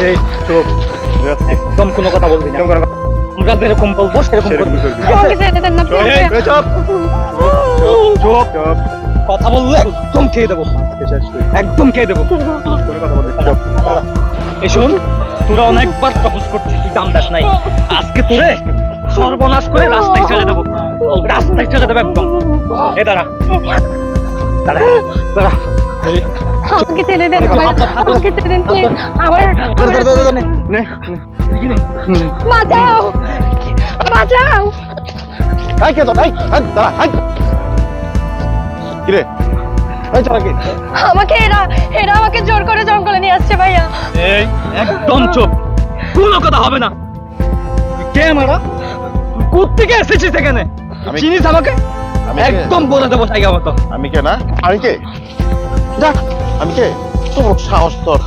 এই চুপ, একদম কোনো কথা বলবি না। আমরা যেরকম বলবো সেরকম করবি। আমাকে ছেড়ে দেন না please ভাইয়া। চুপ চুপ চুপ, কথা বললে একদম খেয়ে দেবো, একদম খেয়ে দেবো। এই শোন, তোরা অনেকবার প্রপোজ করছিস, তুই দাম দাস নাই। আজকে তোরে সর্বনাশ করে রাস্তায় ছেড়ে দেবো, রাস্তায় ছেড়ে দেবো একদম। এ দাঁড়া দাঁড়া দাঁড়া, আমাকে ছেড়ে দেন ভাইয়া, আমাকে ছেড়ে দেন please। বাঁচাও, বাঁচাও। আমাকে এরা আমাকে জোর করে জঙ্গলে নিয়ে আসছে ভাইয়া। এই একদম চুপ, কোনো কথা হবে না। তুই কে মারা? তুই কোত্থেকে এসেছিস এখানে? চিনিস আমাকে? একদম বলে দেবো জায়গা মতো। আমি কে না? আমি কে? আমি কে? তোর সাহস তোর